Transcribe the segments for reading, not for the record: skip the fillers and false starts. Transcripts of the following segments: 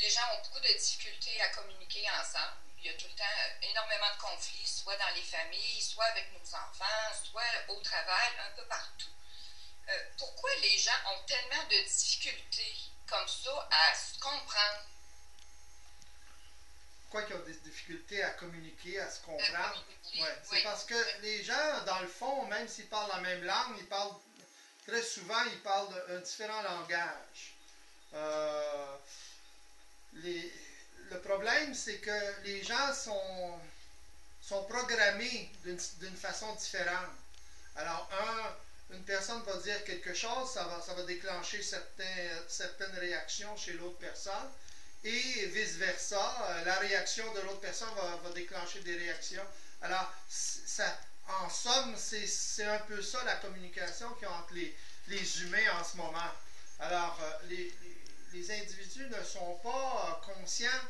les gens ont beaucoup de difficultés à communiquer ensemble. Il y a tout le temps énormément de conflits, soit dans les familles, soit avec nos enfants, soit au travail, un peu partout. Pourquoi les gens ont tellement de difficultés comme ça à se comprendre? Pourquoi ils ont des difficultés à communiquer, à se comprendre? Ouais, c'est oui. parce que les gens, dans le fond, même s'ils parlent la même langue, ils parlent très souvent, ils parlent un différent langage. Le problème, c'est que les gens sont programmés d'une façon différente. Alors, une personne va dire quelque chose, ça va déclencher certaines réactions chez l'autre personne, et vice-versa, la réaction de l'autre personne va déclencher des réactions. Alors, en somme, c'est un peu ça la communication qu'il y a entre les humains en ce moment. Alors, les individus ne sont pas conscients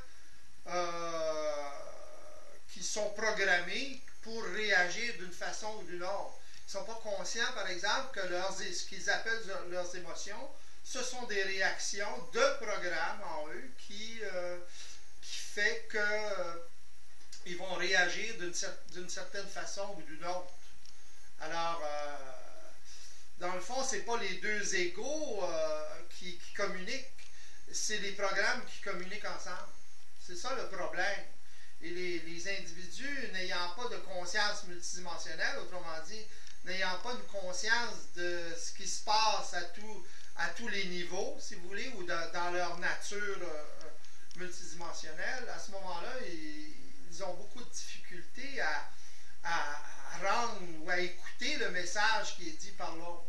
qu'ils sont programmés pour réagir d'une façon ou d'une autre. Ils ne sont pas conscients, par exemple, que ce qu'ils appellent leurs émotions, ce sont des réactions de programme en eux qui fait qu'ils vont réagir d'une certaine façon ou d'une autre. Alors, dans le fond, ce n'est pas les deux égaux qui communiquent, c'est les programmes qui communiquent ensemble. C'est ça le problème. Et les individus n'ayant pas de conscience multidimensionnelle, autrement dit, n'ayant pas une conscience de ce qui se passe à tous les niveaux, si vous voulez, ou dans leur nature multidimensionnelle, à ce moment-là, ils ont beaucoup de difficultés à rendre ou à écouter le message qui est dit par l'autre.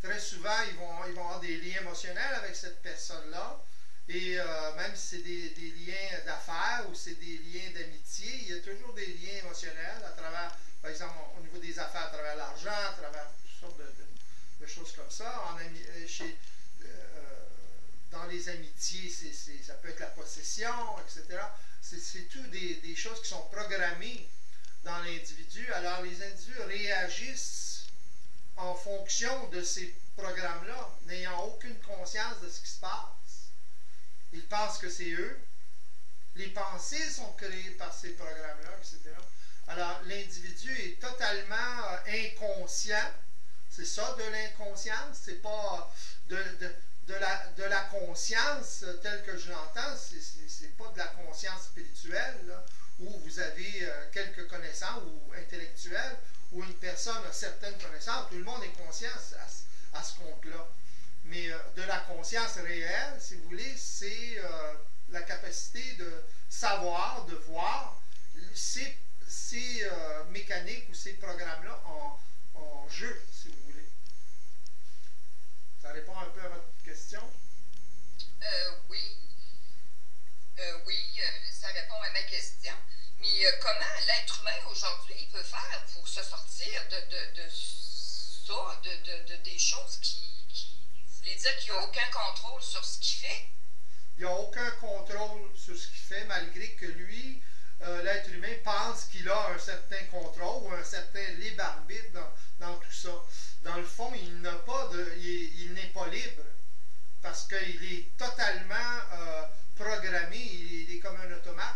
Très souvent, ils vont avoir des liens émotionnels avec cette personne-là, et même si c'est des liens d'affaires ou c'est des liens d'amitié, il y a toujours des liens émotionnels à travers, par exemple, au niveau des affaires, à travers l'argent, à travers toutes sortes de choses comme ça. Dans les amitiés, ça peut être la possession, etc. C'est tout des choses qui sont programmées dans l'individu. Alors, les individus réagissent en fonction de ces programmes-là, n'ayant aucune conscience de ce qui se passe. Ils pensent que c'est eux. Les pensées sont créées par ces programmes-là, etc. Alors, l'individu est totalement inconscient. C'est ça, de l'inconscience. C'est pas de la conscience telle que je l'entends. C'est pas de la conscience spirituelle, là, où vous avez quelques connaissances ou intellectuelles, où une personne a certaines connaissances. Tout le monde est conscient à ce compte-là. Mais de la conscience réelle, si vous voulez, c'est la capacité de savoir, de voir ces mécaniques ou ces programmes-là en jeu, si vous voulez. Ça répond un peu à votre question? Oui. Ça répond à ma question. Mais comment l'être humain aujourd'hui il peut faire pour se sortir de ça, des choses qui vous voulez dire qu'il n'y a aucun contrôle sur ce qu'il fait? Il n'y a aucun contrôle sur ce qu'il fait, malgré que lui, l'être humain, pense qu'il a un certain contrôle ou un certain libre arbitre dans tout ça. Dans le fond, il n'est pas libre, parce qu'il est totalement programmé, il est comme un automate.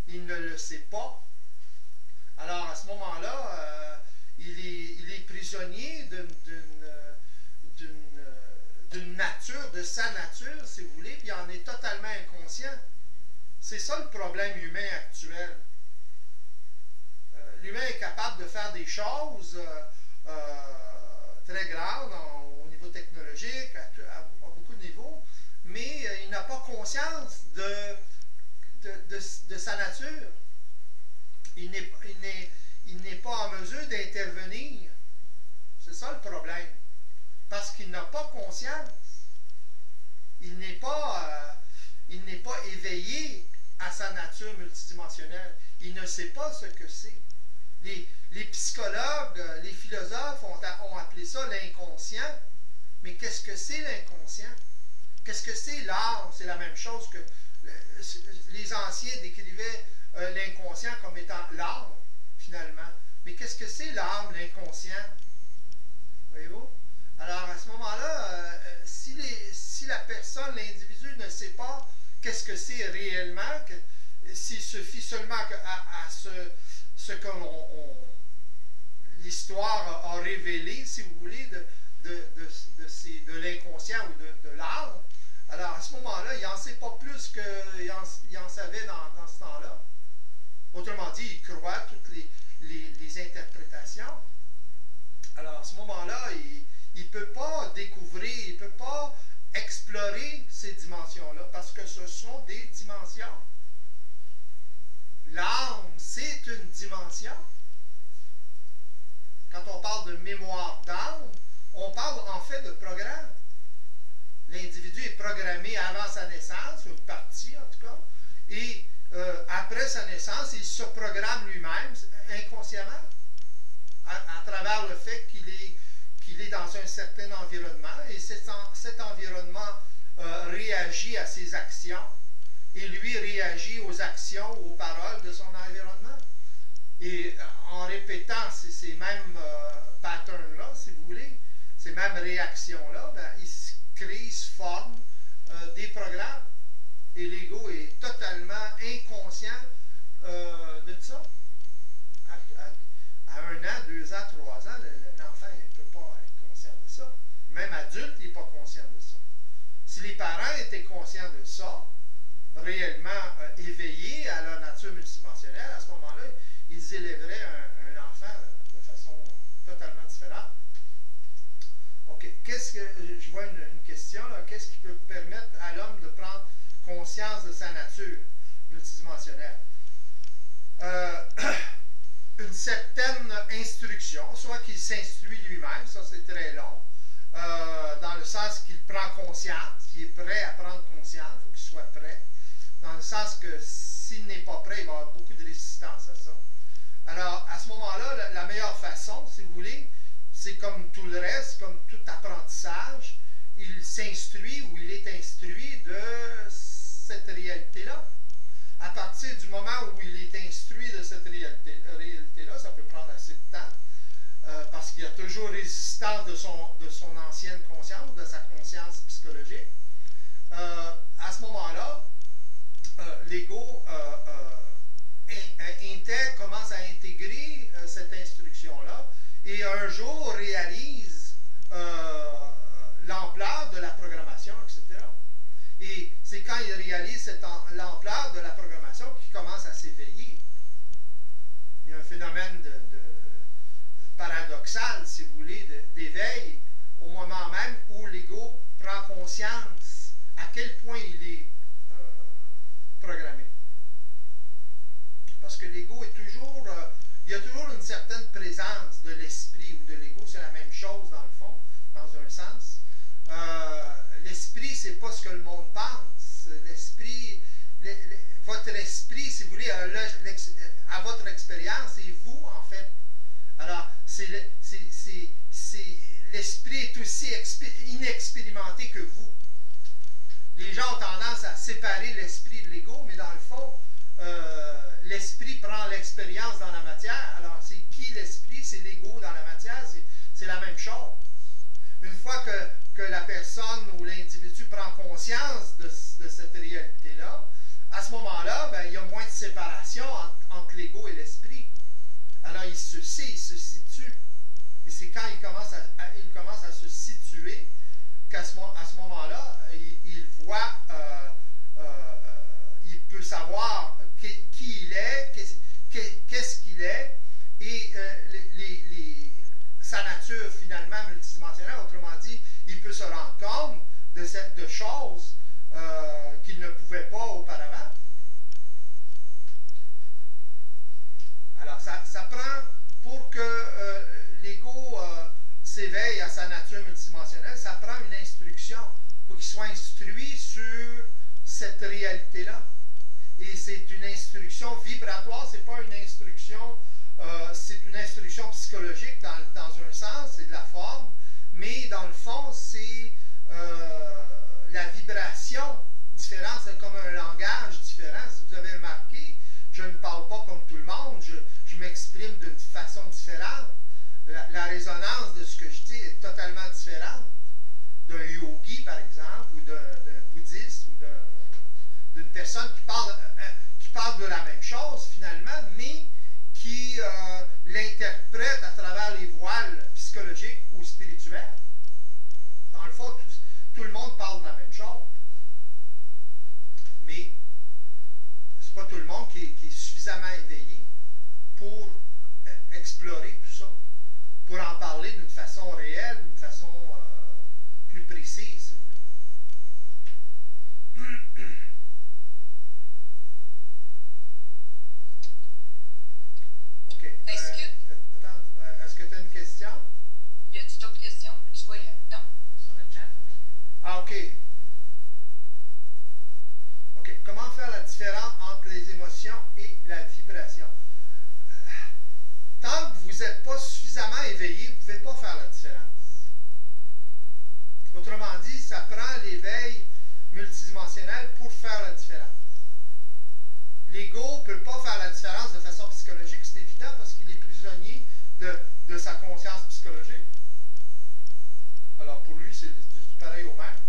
Il ne le sait pas. Alors, à ce moment-là, il est prisonnier d'une nature, de sa nature, si vous voulez, puis il en est totalement inconscient. C'est ça le problème humain actuel. L'humain est capable de faire des choses très grandes au niveau technologique, à beaucoup de niveaux, mais il n'a pas conscience de sa nature. Il n'est pas en mesure d'intervenir. C'est ça le problème. Parce qu'il n'a pas conscience. Il n'est pas éveillé à sa nature multidimensionnelle. Il ne sait pas ce que c'est. Les psychologues, les philosophes ont appelé ça l'inconscient. Mais qu'est-ce que c'est l'inconscient? Qu'est-ce que c'est l'âme? C'est la même chose que les anciens décrivaient l'inconscient comme étant l'âme, finalement. Mais qu'est-ce que c'est l'âme, l'inconscient? Voyez-vous? Alors, à ce moment-là, si la personne, l'individu ne sait pas qu'est-ce que c'est réellement, s'il suffit seulement à ce que l'histoire a révélé, si vous voulez, de l'inconscient ou de l'âme, alors à ce moment-là, il n'en sait pas plus qu'il en savait dans ce temps-là. Autrement dit, il croit toutes les interprétations. Alors à ce moment-là, il ne peut pas découvrir, il ne peut pas explorer ces dimensions-là, parce que ce sont des dimensions. L'âme, c'est une dimension. Quand on parle de mémoire d'âme, on parle en fait de programme. L'individu est programmé avant sa naissance, une partie en tout cas, et après sa naissance, il se programme lui-même inconsciemment à travers le fait qu'il est dans un certain environnement, et cet environnement réagit à ses actions, et lui réagit aux actions ou aux paroles de son environnement. Et en répétant ces mêmes patterns-là, si vous voulez, ces mêmes réactions-là, ben, il se crée, il se forme des programmes. Et l'ego est totalement inconscient de ça. À 1 an, 2 ans, 3 ans, l'enfant ne peut pas être conscient de ça. Même adulte, il n'est pas conscient de ça. Si les parents étaient conscients de ça, réellement éveillés à leur nature multidimensionnelle, à ce moment-là, ils élèveraient un enfant de façon totalement différente. OK. Je vois une question, là. Qu'est-ce qui peut permettre à l'homme de prendre conscience de sa nature multidimensionnelle? Une certaine instruction, soit qu'il s'instruit lui-même, ça c'est très long, dans le sens qu'il prend conscience, qu'il est prêt à prendre conscience, il faut qu'il soit prêt, dans le sens que s'il n'est pas prêt, il va avoir beaucoup de résistance à ça. Alors, à ce moment-là, la meilleure façon, si vous voulez, c'est comme tout le reste, comme tout apprentissage, il s'instruit ou il est instruit de cette réalité-là. À partir du moment où il est instruit de cette réalité-là, ça peut prendre assez de temps, parce qu'il y a toujours résistance de son ancienne conscience, de sa conscience psychologique. À ce moment-là, l'ego commence à intégrer cette instruction-là et un jour réalise l'ampleur de la programmation, etc. Et c'est quand il réalise l'ampleur de la programmation qu'il commence à s'éveiller. Il y a un phénomène paradoxal, si vous voulez, d'éveil au moment même où l'ego prend conscience à quel point il est programmé. Parce que l'ego est toujours... il y a toujours une certaine présence de l'esprit ou de l'ego. C'est la même chose dans le fond, dans un sens. L'esprit, c'est pas ce que le monde pense. L'esprit, votre esprit, si vous voulez, à votre expérience, et vous, en fait. Alors, l'esprit est aussi inexpérimenté que vous. Les gens ont tendance à séparer l'esprit de l'ego, mais dans le fond, l'esprit prend l'expérience dans la matière. Alors, c'est qui l'esprit? C'est l'ego dans la matière. C'est la même chose. Une fois que la personne ou l'individu prend conscience de cette réalité-là, à ce moment-là, ben, il y a moins de séparation entre l'ego et l'esprit. Alors, il se situe. Et c'est quand il commence à se situer qu'à ce moment-là, il voit, il peut savoir qui il est, qu'est-ce qu'il est, et sa nature finalement multidimensionnelle. Autrement dit, il peut se rendre compte de choses qu'il ne pouvait pas auparavant. Alors, ça prend, pour que l'ego s'éveille à sa nature multidimensionnelle, ça prend une instruction. Il faut qu'il soit instruit sur cette réalité-là. Et c'est une instruction vibratoire, c'est pas une instruction, c'est une instruction psychologique dans un sens, c'est de la forme, mais dans le fond, c'est la vibration différente, c'est comme un langage différent. Si vous avez remarqué, je ne parle pas comme tout le monde, je m'exprime d'une façon différente. La résonance de ce que je dis est totalement différente d'un yogi, par exemple, ou d'un bouddhiste, ou une personne qui parle de la même chose finalement, mais qui l'interprète à travers les voiles psychologiques ou spirituels. Dans le fond, tout le monde parle de la même chose. Mais c'est pas tout le monde qui est suffisamment éveillé pour explorer tout ça, pour en parler d'une façon réelle, d'une façon plus précise, si vous voulez. OK. Est-ce que tu as une question? Y a-t-il d'autres questions? Tu voyais? Non? Sur le chat? Ah, OK. OK. Comment faire la différence entre les émotions et la vibration? Tant que vous n'êtes pas suffisamment éveillé, vous ne pouvez pas faire la différence. Autrement dit, ça prend l'éveil multidimensionnel pour faire la différence. L'ego ne peut pas faire la différence de façon psychologique, c'est évident, parce qu'il est prisonnier de sa conscience psychologique. Alors pour lui, c'est pareil au même.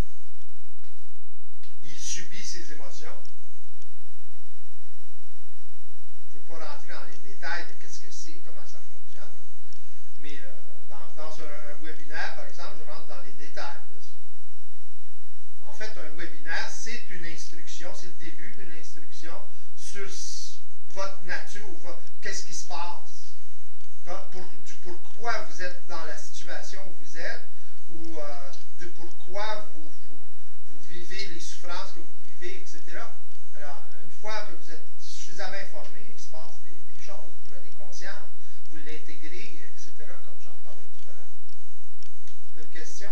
Il subit ses émotions. Je ne veux pas rentrer dans les détails de qu'est-ce que c'est, comment ça fonctionne. Mais dans un webinaire, par exemple, je rentre dans les détails de ça. En fait, un webinaire, c'est une instruction, c'est le début d'une instruction sur votre nature, ou qu'est-ce qui se passe. Pourquoi vous êtes dans la situation où vous êtes, ou pourquoi vous vivez les souffrances que vous vivez, etc. Alors, une fois que vous êtes suffisamment informé, il se passe des choses, vous prenez conscience, vous l'intégrez, etc., comme j'en parlais tout à l'heure. Tu as une question,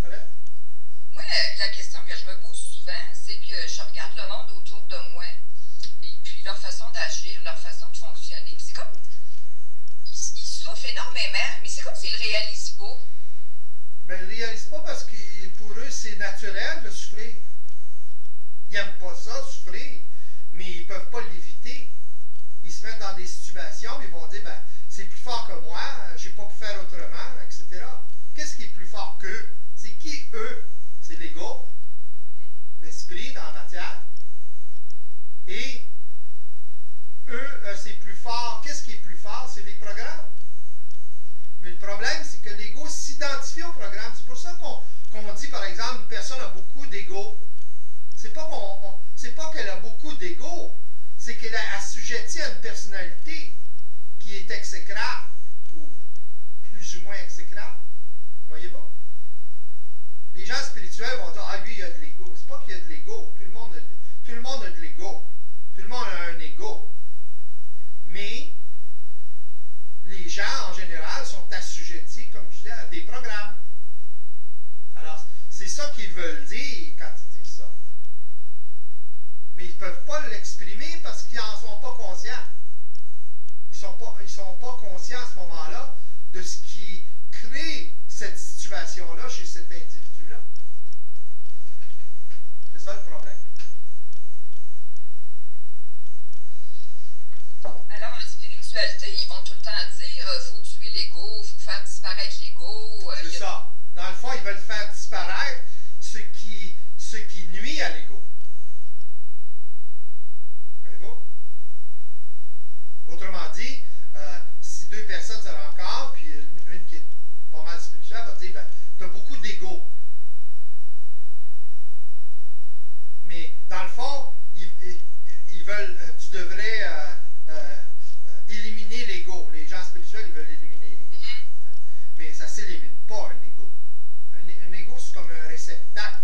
Colette? Moi, la question que je me pose souvent, c'est que je regarde le monde autour de moi, et puis leur façon d'agir, leur façon de fonctionner, puis c'est comme, ils souffrent énormément, mais c'est comme s'ils ne le réalisent pas. Ben, ils ne le réalisent pas parce que pour eux, c'est naturel de souffrir. Ils n'aiment pas ça, souffrir, mais ils ne peuvent pas l'éviter. Ils se mettent dans des situations, ils vont dire, ben, c'est plus fort que moi, je n'ai pas pu faire autrement, etc. Qu'est-ce qui est plus fort qu'eux? C'est qui, eux? C'est l'ego, l'esprit dans la matière. Et eux, c'est plus fort. Qu'est-ce qui est plus fort? C'est les programmes. Mais le problème, c'est que l'ego s'identifie au programme. C'est pour ça qu'on dit, par exemple, une personne a beaucoup d'ego. C'est pas qu'elle a beaucoup d'ego, c'est qu'elle est assujettie à une personnalité qui est exécrable, ou plus ou moins exécrable. Voyez-vous? Les gens spirituels vont dire, ah, lui, il a de l'ego. C'est pas qu'il y a de l'ego. Tout le monde a de l'ego. Tout le monde a un ego. Mais les gens, en général, sont assujettis, comme je disais, à des programmes. Alors, c'est ça qu'ils veulent dire quand ils disent ça. Mais ils ne peuvent pas l'exprimer parce qu'ils n'en sont pas conscients. Ils ne sont pas conscients à ce moment-là de ce qui crée cette situation-là chez cet individu-là. C'est ça le problème. Alors, en spiritualité, ils vont tout le temps dire faut tuer l'ego, faut faire disparaître l'ego. C'est ça. Dans le fond, ils veulent faire disparaître ce qui nuit à l'ego. Voyez-vous? Autrement dit, si deux personnes se rencontrent, puis une qui est pas mal spirituelle va dire ben, tu as beaucoup d'ego. Mais dans le fond, ils veulent, tu devrais éliminer l'ego. Les gens spirituels, ils veulent éliminer l'ego. Mais ça ne s'élimine pas, un ego. Un ego, c'est comme un réceptacle.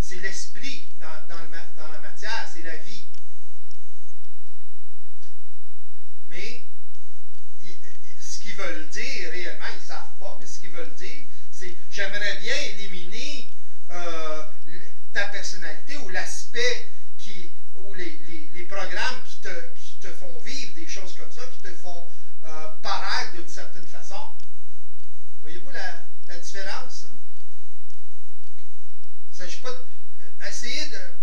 C'est l'esprit dans la matière, c'est la vie. Mais ce qu'ils veulent dire réellement, ils ne savent pas, mais ce qu'ils veulent dire, c'est j'aimerais bien éliminer ta personnalité ou l'aspect ou les programmes qui te font vivre des choses comme ça, qui te font paraître d'une certaine façon. Voyez-vous la différence? Hein? Il ne s'agit pas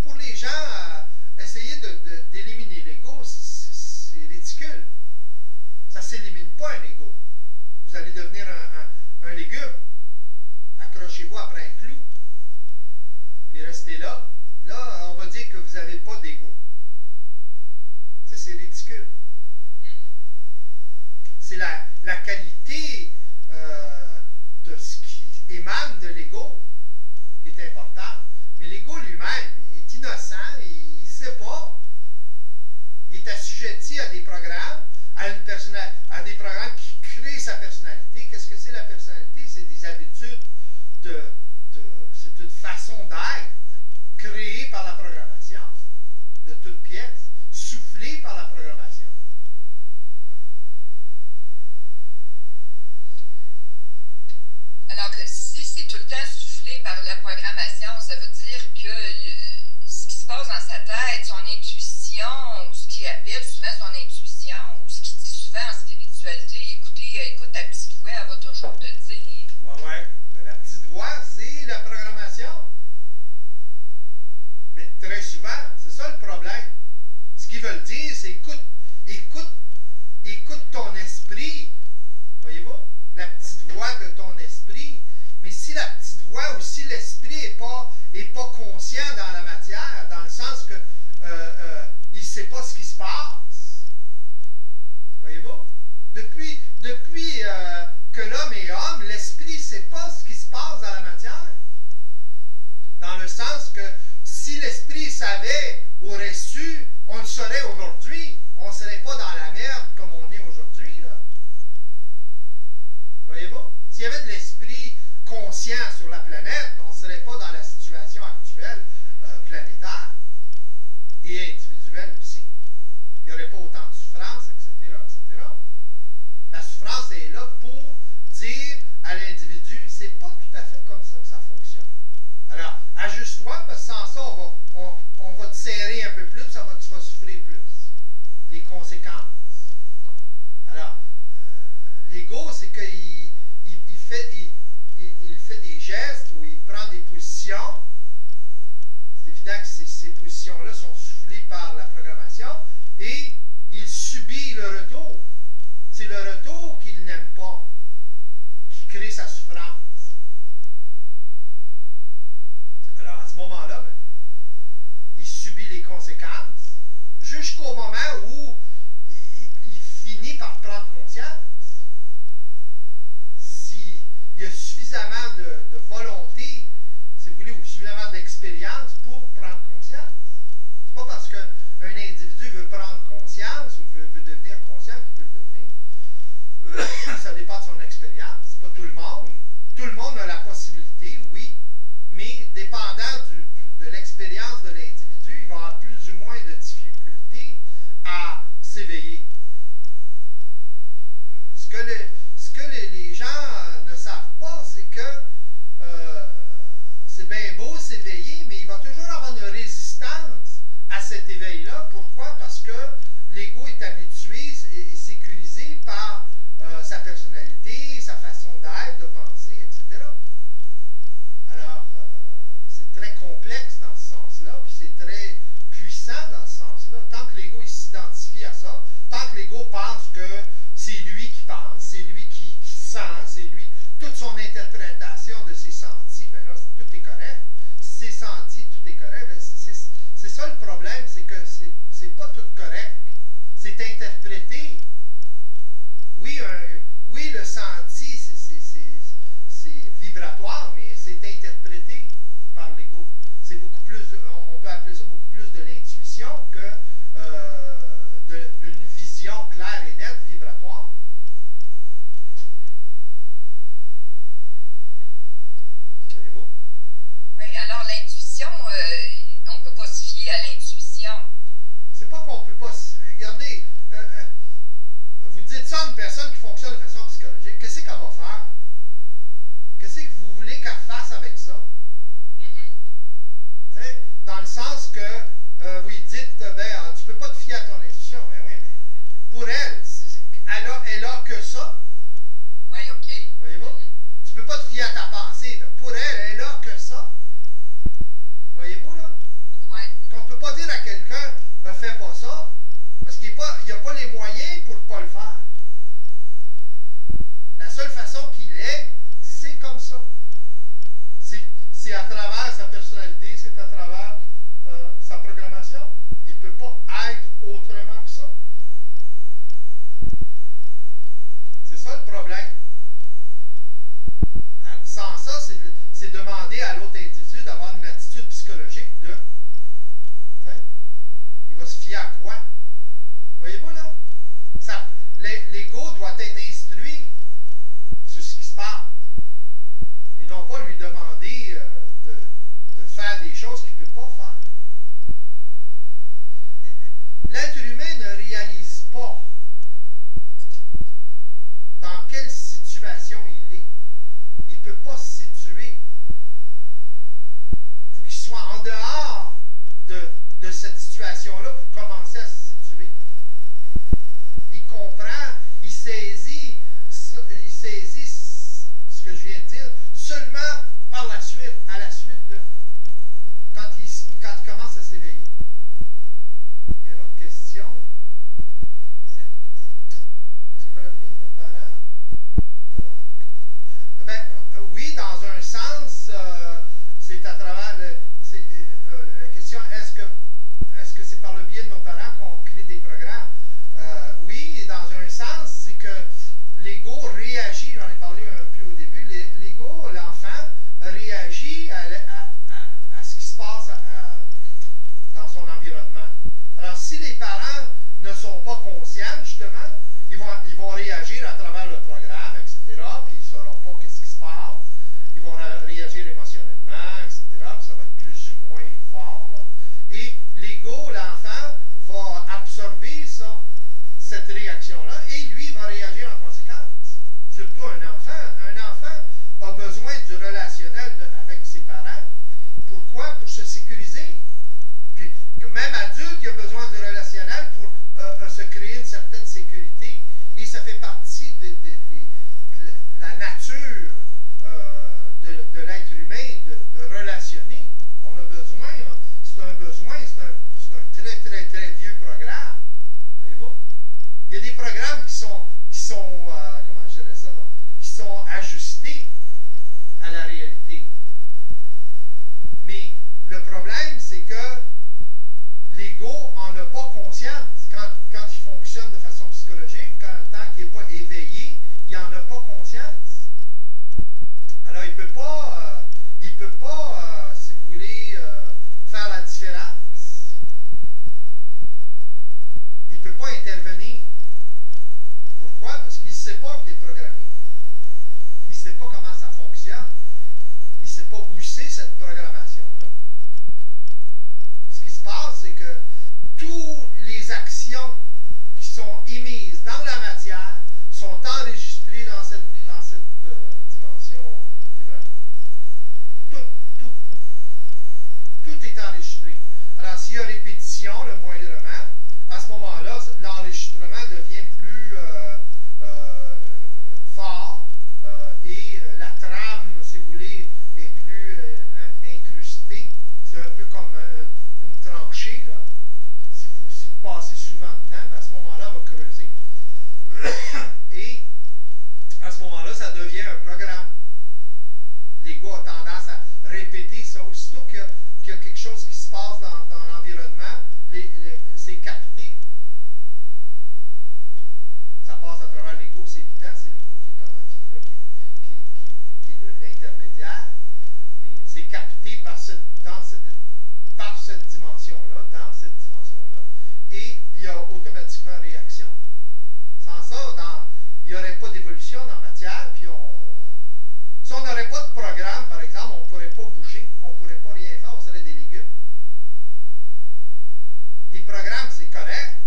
pour les gens, essayer d'éliminer l'ego, c'est ridicule. Ça ne s'élimine pas un ego. Vous allez devenir un légume. Accrochez-vous après un clou. Puis restez là. Là, on va dire que vous n'avez pas d'ego. Ça, c'est ridicule. C'est la qualité de ce qui émane de l'ego qui est importante. Mais l'ego lui-même, il est innocent, il ne sait pas. Il est assujetti à des programmes, à des programmes qui créent sa personnalité. Qu'est-ce que c'est la personnalité? C'est des habitudes, c'est une façon d'être créée par la programmation, de toutes pièces, soufflée par la programmation. Alors que si c'est tout le temps soufflé par la programmation, ça veut dire que ce qui se passe dans sa tête, son intuition, ou ce qu'il appelle souvent son intuition, ou ce qu'il dit souvent en spiritualité, écoute ta petite voix, elle va toujours te dire. Ouais. Mais la petite voix, c'est la programmation. Mais très souvent, c'est ça le problème. Ce qu'ils veulent dire, c'est écoute ton esprit. Voyez-vous? La petite voix de ton esprit. Mais si la petite voix ou si l'esprit n'est pas conscient dans la matière, dans le sens que il ne sait pas ce qui se passe. Voyez-vous? Depuis que l'homme est homme, l'esprit ne sait pas ce qui se passe dans la matière. Dans le sens que si l'esprit savait, aurait su, on le saurait aujourd'hui. On ne serait pas dans la merde comme on est aujourd'hui. Voyez-vous? S'il y avait de l'esprit conscient sur la planète, on ne serait pas dans la situation actuelle planétaire et individuelle aussi. Il n'y aurait pas autant de souffrance, etc., etc. La souffrance est là pour dire à l'individu, c'est pas tout à fait comme ça que ça fonctionne. Alors, ajuste-toi, parce que sans ça, on va te serrer un peu plus, tu vas souffrir plus. Les conséquences. Alors, l'ego, c'est qu'il fait des gestes où il prend des positions. C'est évident que ces positions-là sont soufflées par la programmation et il subit le retour. C'est le retour qu'il n'aime pas qui crée sa souffrance. Alors, à ce moment-là, il subit les conséquences jusqu'au moment où il finit par prendre conscience. S'il y a suffisamment de volonté, si vous voulez, ou suffisamment d'expérience pour prendre conscience. C'est pas parce qu'un individu veut prendre conscience ou veut devenir conscient qu'il peut le devenir. Ça dépend de son expérience. C'est pas tout le monde. Tout le monde a la possibilité, oui, mais dépendant de l'expérience de l'individu, il va avoir plus ou moins de difficultés à s'éveiller. Ce que les gens ne savent pas, c'est que c'est bien beau s'éveiller, mais il va toujours avoir une résistance à cet éveil-là. Pourquoi? Parce que l'ego est habitué et sécurisé par sa personnalité, sa façon d'être, de penser, etc. Alors, c'est très complexe dans ce sens-là, puis c'est très puissant dans ce sens-là. Tant que l'ego s'identifie à ça, tant que l'ego pense que c'est lui qui pense, c'est lui qui sent, c'est lui, toute son interprétation de ses sentis, bien là, tout est correct. Si c'est senti, tout est correct, bien c'est ça le problème, c'est que c'est pas tout correct. C'est interprété. Oui, le senti, c'est vibratoire, mais c'est interprété par l'ego. C'est beaucoup plus, on peut appeler ça beaucoup plus de l'intuition que d'une vision claire et nette, vibratoire. Voyez-vous? Oui, alors l'intuition, on ne peut pas se fier à l'intuition. C'est pas qu'on peut pas. Regardez, vous dites ça à une personne qui fonctionne de façon psychologique, qu'est-ce qu'elle va faire? Qu'est-ce que vous voulez qu'elle fasse avec ça? Dans le sens que vous lui dites, ben, tu peux pas te fier à ton intuition. Ben oui, mais pour elle, elle a que ça. Oui, OK. Voyez-vous? Tu peux pas te fier à ta pensée. Ben, pour elle, elle a que ça. Voyez-vous, là? Oui. Qu'on ne peut pas dire à quelqu'un, fais pas ça, parce qu'il n'y a pas les moyens pour ne pas le faire. La seule façon qu'il est, c'est comme ça. C'est à travers sa personnalité, c'est à travers sa programmation. autrement que ça. C'est ça le problème. Sans ça, c'est demander à l'autre individu d'avoir une attitude psychologique de... Il va se fier à quoi? Voyez-vous là? L'ego doit être instruit sur ce qui se passe. Et non pas lui demander de faire des choses qu'il ne peut pas faire. L'être humain ne réalise pas dans quelle situation il est. Il ne peut pas se situer. Il faut qu'il soit en dehors de cette situation-là pour commencer à se situer. Il comprend, il saisit ce que je viens de dire seulement par la suite, à la suite de quand il commence à s'éveiller. Il y a une autre question. Est-ce que vous avez bien nos parents? Oui, dans un sens, c'est à travers la question, est-ce que c'est par le biais de nos parents qu'on crée des programmes? Oui, dans un sens, c'est que l'ego réagit, j'en ai parlé un peu au début, l'ego, l'enfant, réagit à ce qui se passe dans son environnement. Alors, si les parents ne sont pas conscients, justement, ils vont réagir à travers le programme, etc., puis ils ne sauront pas qu'est-ce qui se passe. Ils vont réagir émotionnellement, etc., puis ça va être plus ou moins fort. Là. Et l'ego, l'enfant, va absorber ça, cette réaction-là, et lui va réagir en conséquence. Surtout un enfant. Un enfant a besoin du relationnel avec ses parents. Pourquoi? Pour se sécuriser. Puis, même adulte, il a besoin du relationnel pour se créer une certaine sécurité. Et ça fait partie de la nature de l'être humain de relationner. On a besoin, c'est un besoin, c'est un très, très, très vieux programme. Voyez-vous? Il y a des programmes qui sont comment je dirais ça, non? Qui sont ajustés à la réalité. Mais le problème, c'est que l'ego n'en a pas conscience. Quand il fonctionne de façon psychologique, tant qu'il n'est pas éveillé, il n'en a pas conscience. Alors, il ne peut pas, si vous voulez, faire la différence. Il ne peut pas intervenir. Pourquoi? Parce qu'il ne sait pas qu'il est programmé. Il ne sait pas comment ça fonctionne. Il ne sait pas où c'est cette programmation-là. Ce qui se passe, c'est que toutes les actions qui sont émises dans la matière sont enregistrées dans cette dimension vibratoire. Tout est enregistré. Alors, s'il y a répétition, le moindrement, à ce moment-là, l'enregistrement devient plus fort et la trame, si vous voulez, est plus incrustée. C'est un peu comme une tranchée. Là. Si vous passez souvent dedans, à ce moment-là, elle va creuser. Et à ce moment-là, ça devient un programme. L'ego a tendance à répéter ça. Aussitôt qu'il y a quelque chose qui se passe dans l'environnement, c'est capté. Ça passe à travers l'ego, c'est évident, c'est l'ego qui est en vie, là, qui est l'intermédiaire. Mais c'est capté par cette dimension-là, dans cette dimension-là. Et il y a automatiquement réaction. Sans ça, il n'y aurait pas d'évolution dans la matière, puis si on n'aurait pas de programme, par exemple, on ne pourrait pas bouger, on ne pourrait pas rien faire, on serait des légumes. Les programmes, c'est correct,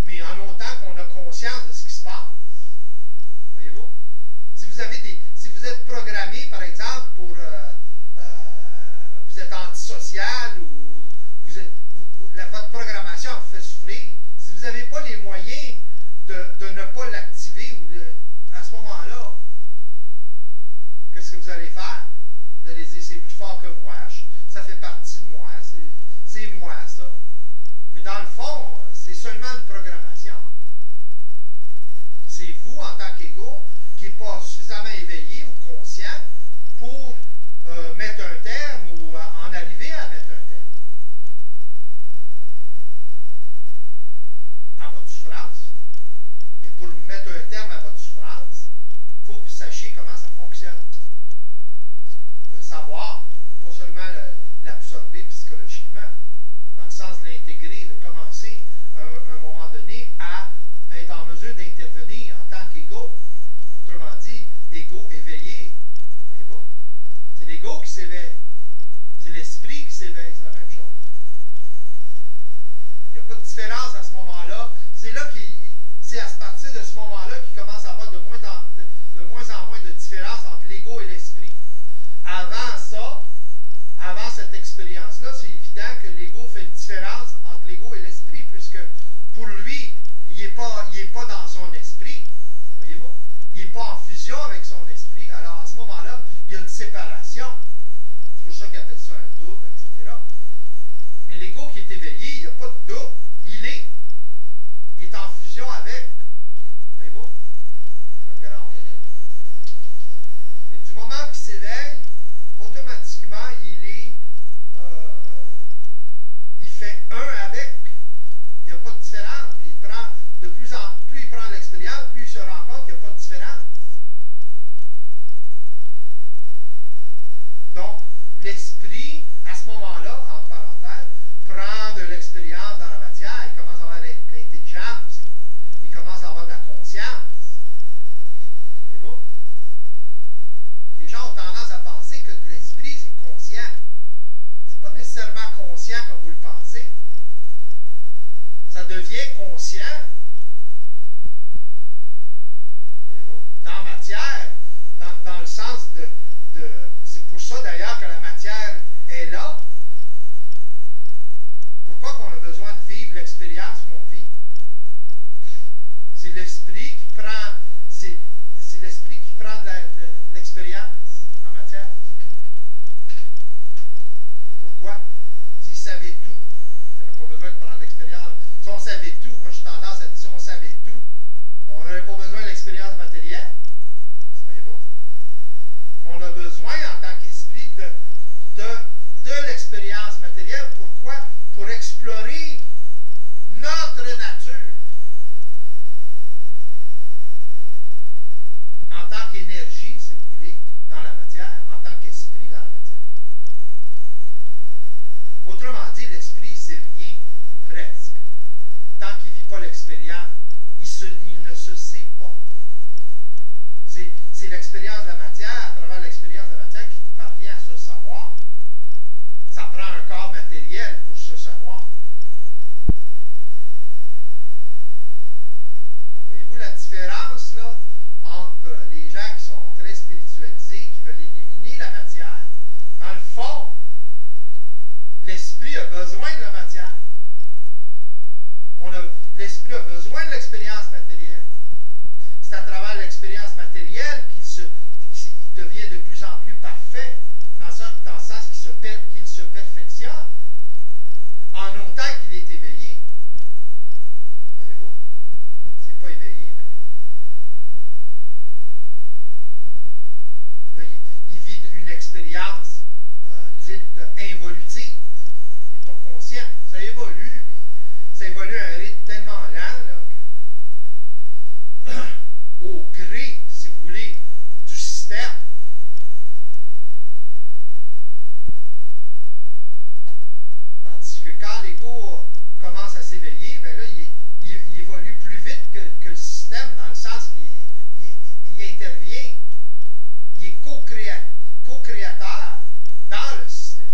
mais en autant qu'on a conscience de ce qui se passe. Voyez-vous? Si vous êtes programmé, par exemple, pour vous êtes antisocial ou votre programmation vous fait souffrir, si vous n'avez pas les moyens de ne pas l'activer, à ce moment-là, qu'est-ce que vous allez faire? Vous allez dire, c'est plus fort que moi, ça fait partie de moi, c'est moi, ça. Mais dans le fond, c'est seulement une programmation. C'est vous, en tant qu'ego, qui n'est pas suffisamment éveillé ou conscient pour mettre un terme ou en arriver à mettre un terme. sachiez comment ça fonctionne. Le savoir, pas seulement l'absorber psychologiquement, dans le sens de l'intégrer, de commencer à un moment donné à être en mesure d'intervenir en tant qu'ego. Autrement dit, ego éveillé. Voyez-vous? C'est l'ego qui s'éveille. C'est l'esprit qui s'éveille, c'est la même chose. Il n'y a pas de différence à ce moment-là. C'est à partir de ce moment-là qu'il commence à avoir de moins en moins de différence entre l'ego et l'esprit. Avant ça, avant cette expérience-là, c'est évident que l'ego fait une différence entre l'ego et l'esprit, puisque pour lui, il n'est pas dans son esprit. Voyez-vous? Il n'est pas en fusion avec son esprit. Alors à ce moment-là, il y a une séparation. C'est pour ça qu'il appelle ça un double, etc. Mais l'ego qui est éveillé, il n'y a pas de double. Il est en fusion avec. Voyez-vous? C'est un grand mot. Mais du moment qu'il s'éveille, automatiquement, il fait un avec. Il n'y a pas de différence. Puis plus il prend l'expérience, plus il se rend compte qu'il n'y a pas de différence. Donc, l'esprit, à ce moment-là, entre parenthèses, prend de l'expérience dans la matière. Il commence à avoir de l'intelligence. Il commence à avoir de la conscience. Voyez-vous? Les gens ont tendance à penser que l'esprit, c'est conscient. C'est pas nécessairement conscient comme vous le pensez. Ça devient conscient. Voyez-vous? Dans la matière, dans le sens de c'est pour ça d'ailleurs que la matière est là. Pourquoi qu'on a besoin de vivre l'expérience qu'on vit? C'est l'esprit qui prend, c'est l'esprit qui prend de l'expérience en matière. Pourquoi? S'il savait tout, il n'aurait pas besoin de prendre l'expérience. Si on savait tout, moi j'ai tendance à dire si on savait tout, on n'aurait pas besoin de l'expérience matérielle. Voyez-vous? On a besoin en tant qu'esprit de l'expérience matérielle. Pourquoi? Pour explorer notre nature en tant qu'énergie, si vous voulez, dans la matière, en tant qu'esprit dans la matière. Autrement dit, l'esprit, c'est rien, ou presque. Tant qu'il ne vit pas l'expérience, il ne se sait pas. C'est l'expérience de la matière, à travers l'expérience de la matière, qui parvient à se savoir. Ça prend un corps matériel pour se savoir. Voyez-vous la différence là, entre les gens qui sont très spiritualisés, qui veulent éliminer la matière? Dans le fond, l'esprit a besoin de la matière. L'esprit a besoin de l'expérience matérielle. C'est à travers l'expérience matérielle qu'il devient de plus en plus parfait, dans le sens qu'il se perfectionne, en autant qu'il est éveillé. Voyez-vous? C'est pas éveillé, mais là, il vit une expérience dite involutive. Il n'est pas conscient. Ça évolue, mais ça évolue à un rythme tellement lent là, que au gré, si vous voulez, du système. Tandis que quand l'ego commence à s'éveiller, ben là, il évolue plus vite que le système, dans le sens qu'il intervient. Il est co-créateur dans le système.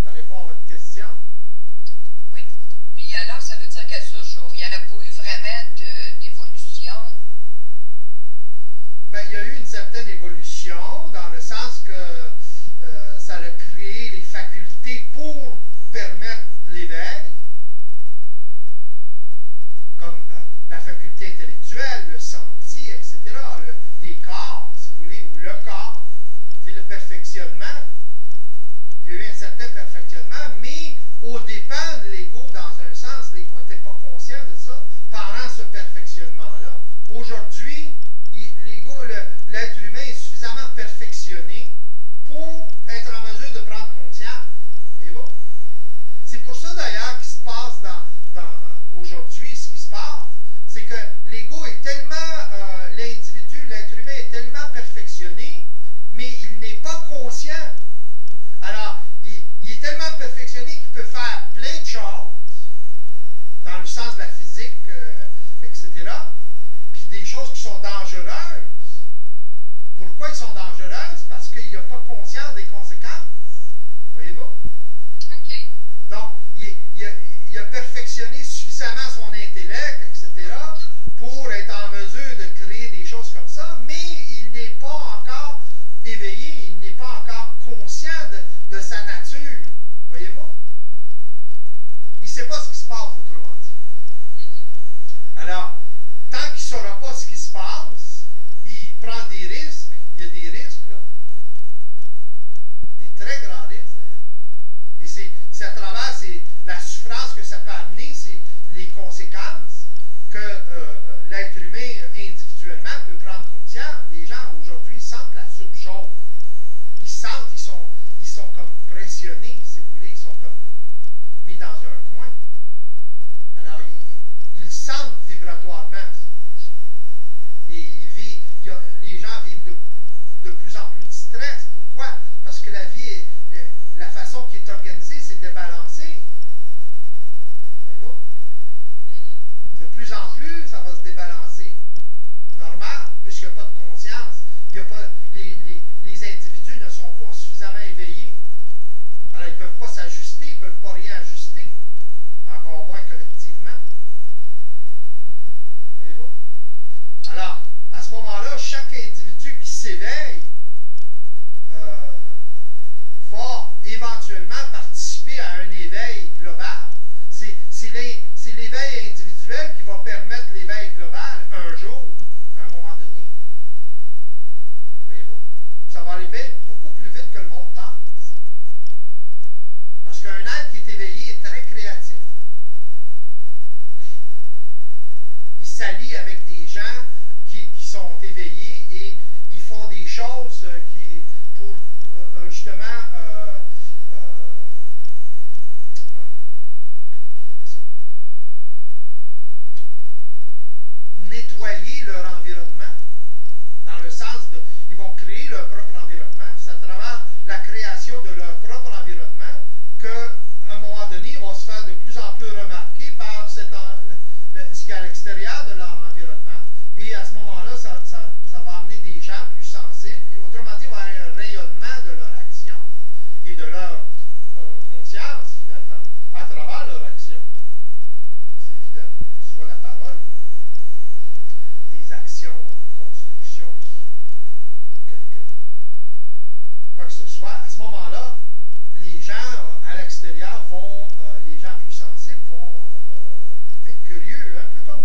Ça répond à votre question? Oui. Mais alors, ça veut dire qu'à ce jour, il n'y aurait pas eu vraiment d'évolution? Ben, il y a eu une certaine évolution, dans le sens que ça a créé les facultés pour permettre l'éveil, comme la faculté intellectuelle, le senti, etc., les corps, si vous voulez, ou le corps, c'est le perfectionnement. Il y a eu un certain perfectionnement, mais au dépend de l'ego, dans un sens, l'ego n'était pas conscient de ça pendant ce perfectionnement-là. Aujourd'hui, l'ego, l'être humain est suffisamment perfectionné pour être en mesure de prendre conscience. Voyez-vous? C'est pour ça d'ailleurs qu'il se passe conscient. Alors, il est tellement perfectionné qu'il peut faire plein de choses, dans le sens de la physique, etc., puis des choses qui sont dangereuses. Pourquoi ils sont dangereuses? Parce qu'il n'a pas conscience des conséquences. Voyez-vous? OK. Donc, il a perfectionné suffisamment son intellect, etc., pour être en mesure de créer des choses comme ça, mais il n'est pas encore éveillé, il n'est pas encore conscient de sa nature. Voyez-vous? Il ne sait pas ce qui se passe, autrement dit. Alors, tant qu'il ne saura pas ce qui se passe, il prend des risques. Il y a des risques, là. Des très grands risques, d'ailleurs. Et c'est à travers la souffrance que ça peut amener, c'est les conséquences que l'être humain individuellement peut prendre conscience. Les gens aujourd'hui sentent la subchose. Ils sentent, ils sont comme pressionnés, si vous voulez, ils sont comme mis dans un coin. Alors, ils sentent vibratoirement ça. Et les gens vivent de plus en plus de stress. Pourquoi? Parce que la vie, la façon qui est organisée, c'est débalancé. Voyez-vous? De plus en plus, ça va se débalancer. Normal, puisqu'il n'y a pas de conscience. Les individus ne sont pas suffisamment éveillés. Alors, ils ne peuvent pas s'ajuster, ils ne peuvent pas rien ajuster. Encore moins collectivement. Voyez-vous? Alors, à ce moment-là, chaque individu qui s'éveille va éventuellement participer à un éveil global. C'est l'éveil individuel qui va permettre l'éveil global un jour, à un moment donné. Voyez-vous? Ça va aller beaucoup plus vite que le monde pense. Parce qu'un être qui est éveillé est très créatif. Il s'allie avec des gens qui sont éveillés et ils font des choses pour justement nettoyer leur environnement, dans le sens de, ils vont créer leur propre environnement. C'est à travers la création de leur propre environnement qu'à un moment donné, ils vont se faire de plus en plus remarquer par ce qui est à l'extérieur de leur environnement. Et à ce moment-là, ça va amener des gens plus sensibles. Et autrement dit, il va y avoir un rayonnement de leur action et de leur conscience, finalement, à travers leur action. C'est évident, que ce soit la parole ou des actions, construction, quoi que ce soit. À ce moment-là, les gens à l'extérieur les gens plus sensibles vont être curieux, un peu comme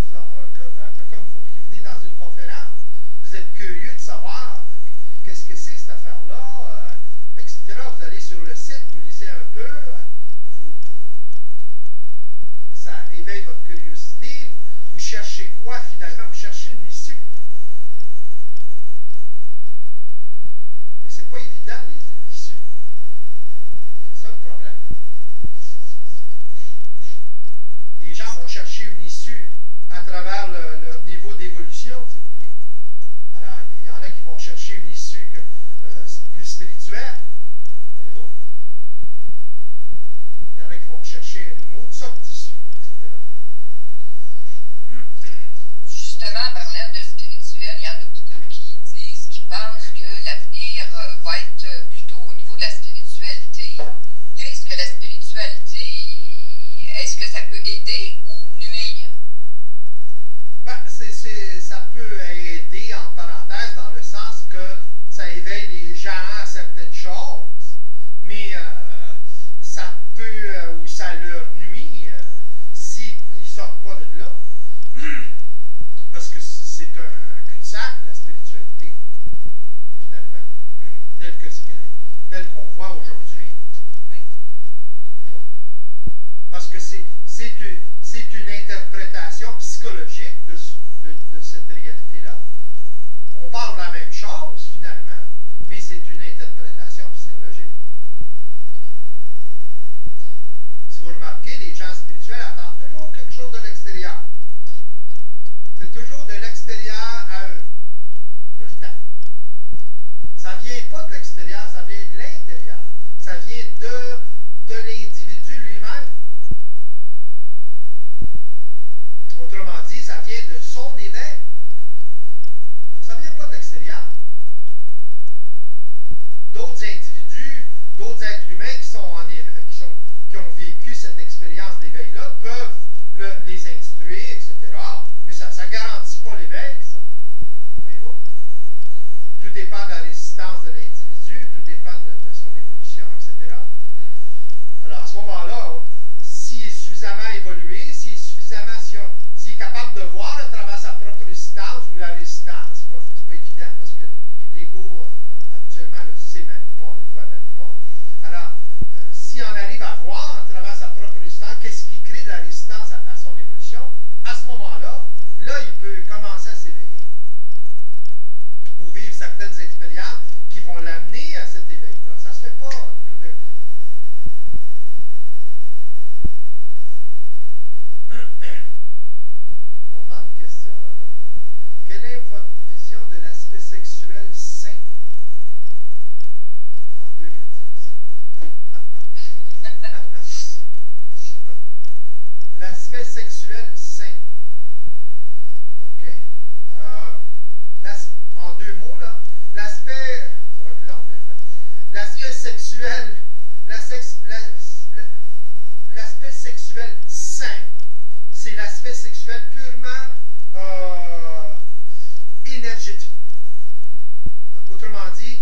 vous qui venez dans une conférence. Vous êtes curieux de savoir qu'est-ce que c'est cette affaire-là, etc. Vous allez sur le site, vous lisez un peu, ça éveille votre curiosité, vous cherchez quoi finalement? Vous cherchez une issue. Mais c'est pas évident, l'issue. C'est ça le problème. Les gens vont chercher une issue à travers leur niveau d'évolution, si vous voulez. Alors, il y en a qui vont chercher une issue plus spirituelle. Voyez-vous? Il y en a qui vont chercher une autre sorte d'issue, etc. Justement, parlant de spirituel, il y en a beaucoup qui pensent que l'avenir va être plutôt au niveau de la spiritualité. Qu'est-ce que la spiritualité? Est-ce que ça peut aider ou nuire? Ben, ça peut aider, en parenthèse, dans le sens que ça éveille les gens à certaines choses, mais ça peut ou ça leur nuit s'ils ne sortent pas de là. Parce que c'est un cul-de-sac, la spiritualité, finalement, telle qu'on voit aujourd'hui. Oui. Parce que c'est une interprétation psychologique de cette réalité-là. On parle de la même chose, finalement, mais c'est une interprétation psychologique. Si vous remarquez, les gens spirituels attendent toujours quelque chose de l'extérieur. C'est toujours de l'extérieur à eux. Tout le temps. Ça ne vient pas de l'extérieur, ça vient de d'autres êtres humains qui ont vécu cette expérience d'éveil-là peuvent les instruire, etc. Mais ça ne garantit pas l'éveil, ça. Voyez-vous? Tout dépend de la résistance de l'individu, tout dépend de son évolution, etc. Alors, à ce moment-là, s'il est suffisamment évolué, s'il est capable de voir à travers sa propre résistance ou la résistance, c'est pas évident parce que l'ego, habituellement, ne le sait même pas, ne le voit même pas. Alors, si on arrive à voir à travers sa propre résistance, qu'est-ce qui crée de la résistance à son évolution, à ce moment-là, il peut commencer à s'éveiller ou vivre certaines expériences qui vont l'amener à cet éveil-là. Ça ne se fait pas tout d'un coup. On demande une question. Quelle est votre vision de l'aspect sexuel sain en 2010? L'aspect sexuel sain. OK. En deux mots, là, l'aspect, ça va être long, mais l'aspect sexuel, l'aspect sexuel sain, c'est l'aspect sexuel purement énergétique. Autrement dit,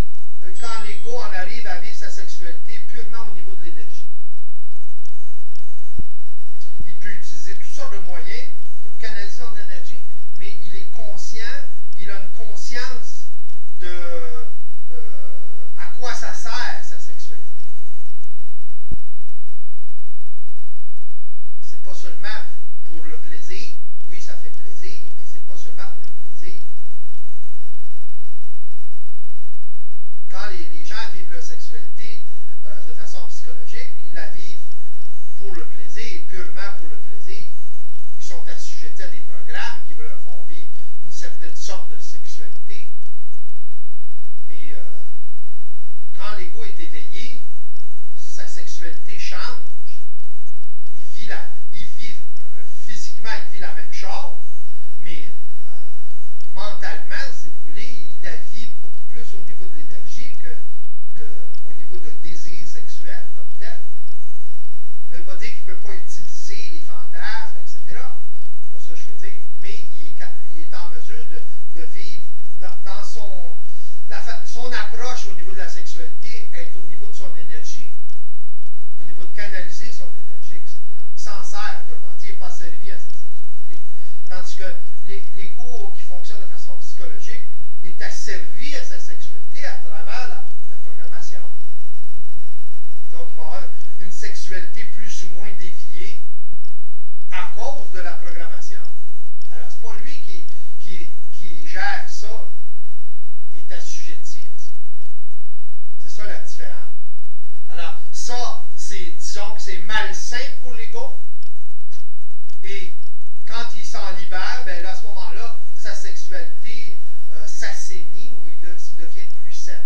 quand l'ego en arrive à vivre sa sexualité purement au niveau de l'énergie. Il peut utiliser toutes sortes de moyens pour canaliser son énergie, mais il est conscient, il a une conscience de à quoi ça sert sa sexualité. C'est pas seulement pour le plaisir. Oui, ça fait plaisir, mais c'est pas seulement pour le plaisir. Quand les gens vivent leur sexualité de façon psychologique, ils la vivent pour le plaisir, purement pour le plaisir. Ils sont assujettis à des programmes qui leur font vivre une certaine sorte de sexualité. Mais quand l'ego est éveillé, sa sexualité change. Il vit physiquement, il vit la même chose, mais mentalement, si vous voulez, il la vit beaucoup plus au niveau de l'énergie qu'au niveau de désir sexuel comme tel. Ça ne veut pas dire qu'il ne peut pas utiliser les fantasmes, etc. C'est pas ça que je veux dire. Mais il est en mesure de vivre dans son approche au niveau de la sexualité, être au niveau de son énergie, au niveau de canaliser son énergie, etc. Il s'en sert, autrement dit, il n'est pas servi à sa sexualité. Tandis que l'ego qui fonctionne de façon psychologique est asservi à sa sexualité à travers la programmation. Donc, il va avoir une sexualité plus ou moins déviée à cause de la programmation. Alors, c'est pas lui qui gère ça. Il est assujetti à ça. C'est ça la différence. Alors, ça, disons que c'est malsain pour l'ego. Et quand il s'en libère, ben là, à ce moment-là, sa sexualité s'assainit ou il devient plus saine.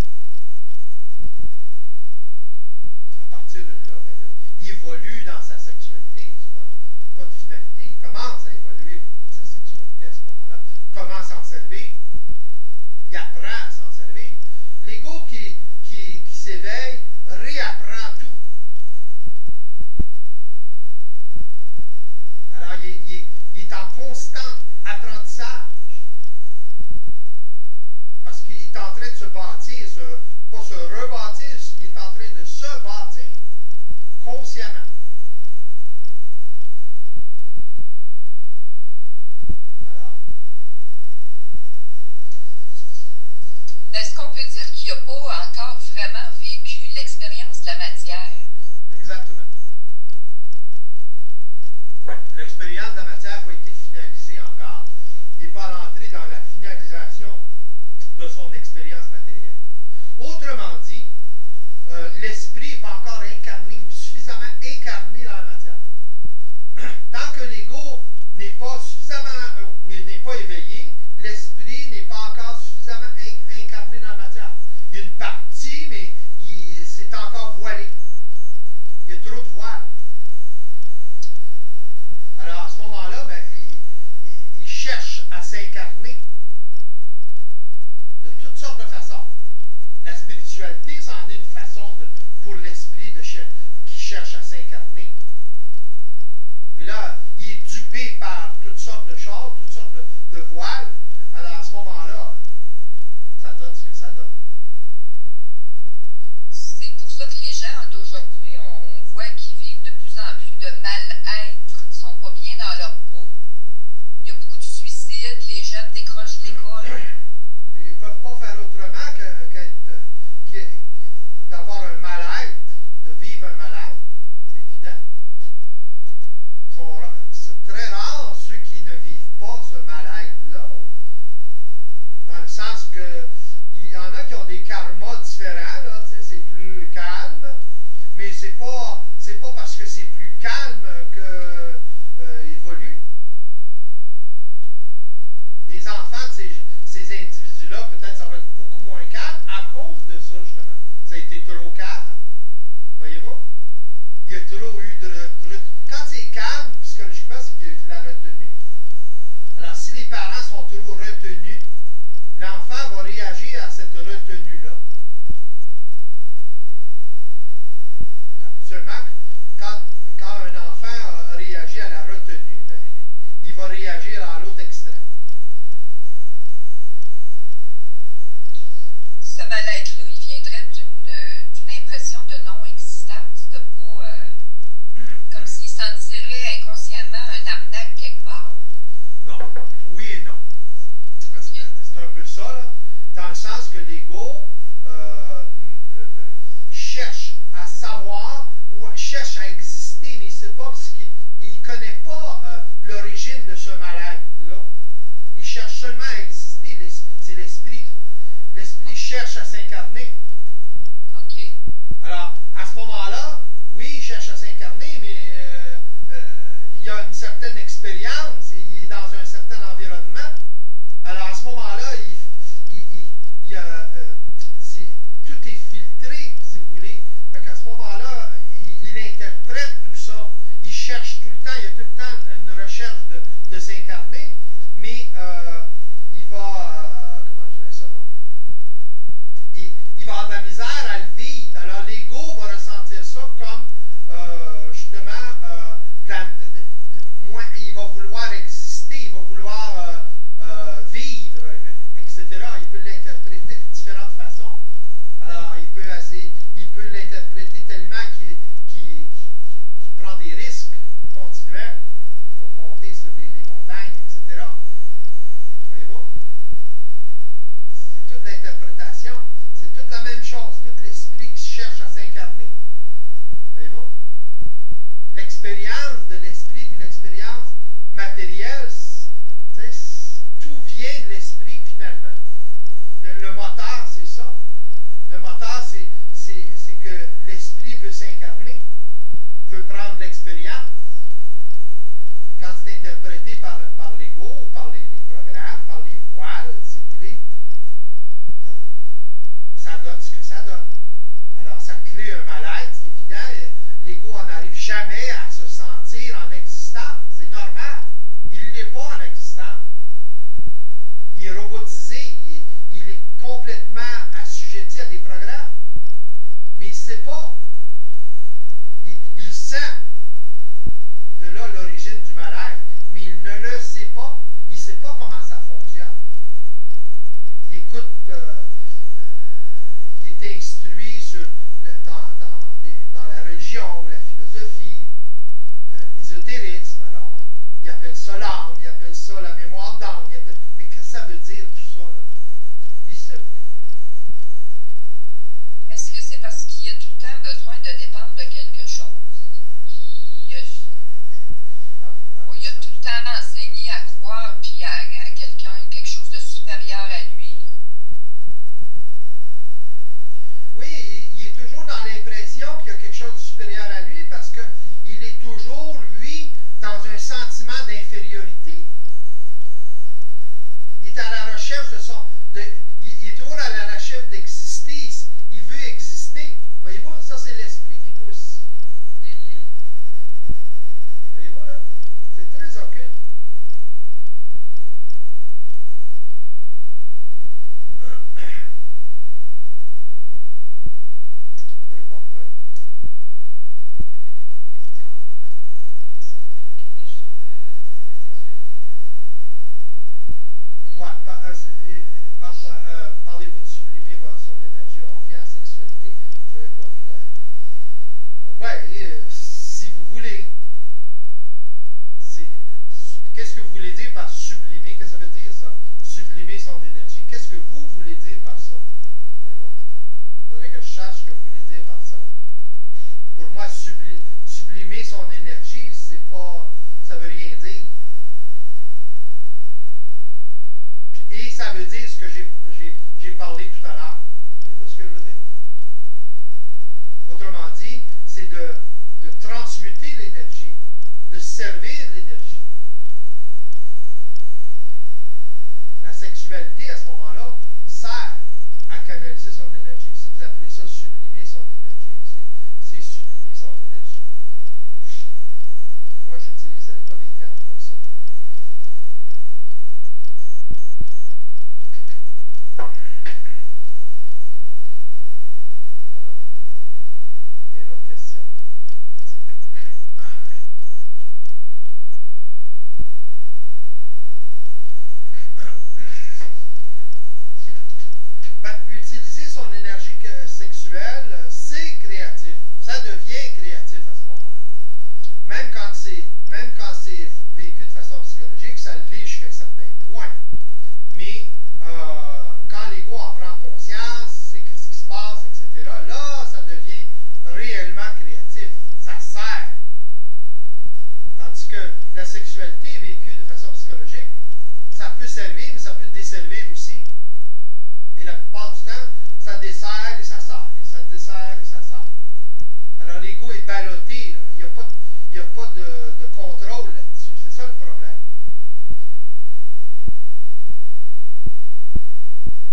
À partir de là, ben là, il évolue dans sa sexualité. C'est pas une finalité. Il commence à évoluer au niveau de sa sexualité à ce moment-là. Comment s'en servir? Il apprend à s'en servir. L'ego qui s'éveille réapprend tout. Alors, il est en constant apprentissage. Parce qu'il est en train de se bâtir, pas se rebâtir, il est en train de se bâtir consciemment. Alors. Est-ce qu'on peut dire qu'il n'a pas encore vraiment vécu l'expérience de la matière? Exactement. Oui, l'expérience de la matière n'a pas été finalisée encore. Il n'est pas rentré dans la finalisation de son expérience matérielle. Autrement dit, l'esprit n'est pas encore incarné ou suffisamment incarné dans la matière. Tant que l'ego n'est pas suffisamment ou n'est pas éveillé, l'esprit n'est pas encore suffisamment incarné dans la matière. Il y a une partie, mais c'est encore voilé. Il y a trop de voiles. Alors, à ce moment-là, ben, il cherche à s'incarner de toutes sortes de façons. La spiritualité, c'en est une façon pour par toutes sortes de chars, toutes sortes de voiles. Alors à ce moment-là, ça donne ce que ça donne. C'est pour ça que les gens d'aujourd'hui, on voit qu'ils vivent de plus en plus de mal-être. Ils sont pas bien dans leur peau. Il y a beaucoup de suicides, les jeunes décrochent de l'école. Ils ne peuvent pas faire autrement d'avoir un mal-être, de vivre un mal-être. C'est évident. C'est très rare ceux qui ne vivent pas ce mal-être-là, dans le sens que il y en a qui ont des karmas différents, là, c'est plus calme, mais c'est pas parce que c'est plus calme que évolue. Les enfants de ces individus-là, peut-être ça va être beaucoup moins calme à cause de ça, justement. Ça a été trop calme. Voyez-vous? Il y a trop eu de retenue. Quand c'est calme, psychologiquement, c'est qu'il y a eu de la retenue. Alors, si les parents sont trop retenus, l'enfant va réagir à cette retenue-là. Habituellement, quand un enfant réagit à la retenue, ben, il va réagir à l'autre extrême. Ce mal-être-là, il viendrait d'une impression de non-existence, de pas. Comme s'il sentirait inconsciemment un arnaque quelque part. Non. Oui et non. Okay. C'est un peu ça, là, dans le sens que l'ego cherche à savoir ou cherche à exister, mais il ne sait pas il ne connaît pas l'origine de ce mal-être-là. Il cherche seulement à exister. C'est l'esprit, ça. L'esprit cherche à s'incarner. OK. Alors, à ce moment-là, oui, il cherche à s'incarner, mais il a une certaine expérience, il est dans un certain environnement. Alors, à ce moment-là, tout est filtré, si vous voulez. Fait qu'à ce moment-là, il interprète tout ça. Il cherche tout le temps, il y a tout le temps une recherche de s'incarner, mais il va, comment je dirais ça, non? Il va avoir de la misère à le vivre. Alors, l'ego va ressentir ça comme, justement, il va vouloir exister, il va vouloir vivre, etc. Il peut l'interpréter de différentes façons. Alors, il peut l'interpréter tellement qu'il prend des risques continuels, comme monter sur les montagnes, etc. Voyez-vous? C'est toute l'interprétation. C'est toute la même chose. Tout l'esprit qui cherche à s'incarner. Voyez-vous? L'expérience de l'esprit puis l'expérience matérielle, tout vient de l'esprit finalement. Le moteur, c'est ça. Le moteur, c'est que l'esprit veut s'incarner, veut prendre l'expérience. Et quand c'est interprété par l'ego, par les programmes, par les voiles, si vous voulez, ça donne ce que ça donne. Alors, ça crée un mal-être, c'est évident. L'ego n'en arrive jamais à se sentir en existence. C'est normal. Il ne l'est pas en existence. Il est robotisé. Il est complètement assujetti à des programmes. Mais il ne sait pas. Il sent. De là l'origine du mal-être. Mais il ne le sait pas. Il ne sait pas comment ça fonctionne. Il écoute... il est instruit dans la religion ou la philosophie ou l'ésotérisme. Alors, il appelle ça l'âme, il appelle ça la mémoire d'âme. Mais qu'est-ce que ça veut dire tout ça, là? Il ne sait pas. Est-ce que c'est parce qu'il y a tout le temps besoin de dépendre de quelque chose? Il a tout le temps enseigné à croire puis à quelqu'un, quelque chose de supérieur à lui. Oui, il est toujours dans l'impression qu'il y a quelque chose de supérieur à lui parce qu'il est toujours, lui, dans un sentiment d'infériorité. Il est à la recherche il est toujours à la recherche d'exister. Il veut exister. Voyez-vous, ça c'est l'esprit qui pousse. Voyez-vous, là? C'est très occulte. J'avais une autre question qui est sur le sexualité. son énergie. Qu'est-ce que vous voulez dire par ça? Voyez-vous? Il faudrait que je sache ce que vous voulez dire par ça. Pour moi, sublimer son énergie, c'est pas, ça veut rien dire. Et ça veut dire ce que j'ai parlé tout à l'heure. Voyez-vous ce que je veux dire? Autrement dit, c'est de transmuter l'énergie, de servir l'énergie. La sexualité, à ce moment-là, sert à canaliser son énergie. Si vous appelez ça sublimer son énergie, c'est sublimer son énergie. Moi, je n'utiliserai pas des termes comme ça. Pardon? Il y a une autre question? Utiliser son énergie sexuelle, c'est créatif. Ça devient créatif à ce moment-là. Même quand c'est vécu de façon psychologique, ça l'est jusqu'à un certain point. Mais quand l'ego en prend conscience, c'est ce qui se passe, etc., là, ça devient réellement créatif. Ça sert. Tandis que la sexualité vécue de façon psychologique, ça peut servir, mais ça peut desservir aussi. Et la plupart du temps, ça dessert et ça sort. Et ça dessert et ça sort. Alors l'ego est ballotté. Là. Il n'y a pas de contrôle là-dessus. C'est ça le problème.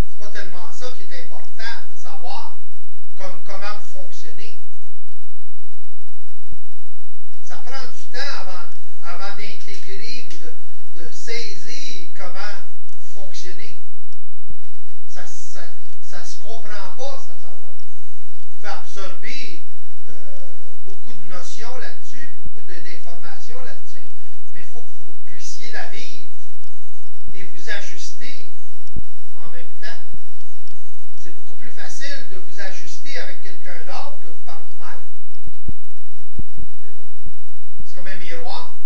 C'est pas tellement ça qui est important à savoir, comme comment vous fonctionnez. Ça prend du temps avant d'intégrer ou de saisir comment fonctionner. Ça ne se comprend pas, cette affaire-là. Il faut absorber beaucoup de notions là-dessus, beaucoup d'informations là-dessus, mais il faut que vous puissiez la vivre et vous ajuster en même temps. C'est beaucoup plus facile de vous ajuster avec quelqu'un d'autre que par vous-même. Voyez-vous? C'est comme un miroir.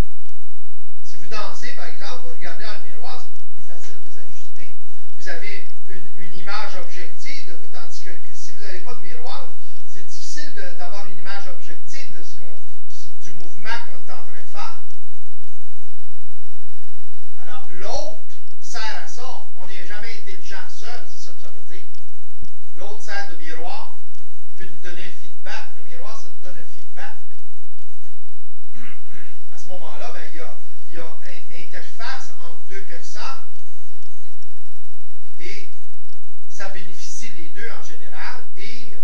Si vous dansez, par exemple, vous regardez dans le miroir, c'est beaucoup plus facile de vous ajuster. Vous avez une image objective de vous, tandis que si vous n'avez pas de miroir, c'est difficile d'avoir une image objective du mouvement qu'on est en train de faire. Alors, l'autre sert à ça. On n'est jamais intelligent seul, c'est ça que ça veut dire. L'autre sert de miroir. Il peut nous donner un feedback. Le miroir, ça nous donne un feedback. À ce moment-là, ben, il y a une interface entre deux personnes. Et ça bénéficie les deux en général. Et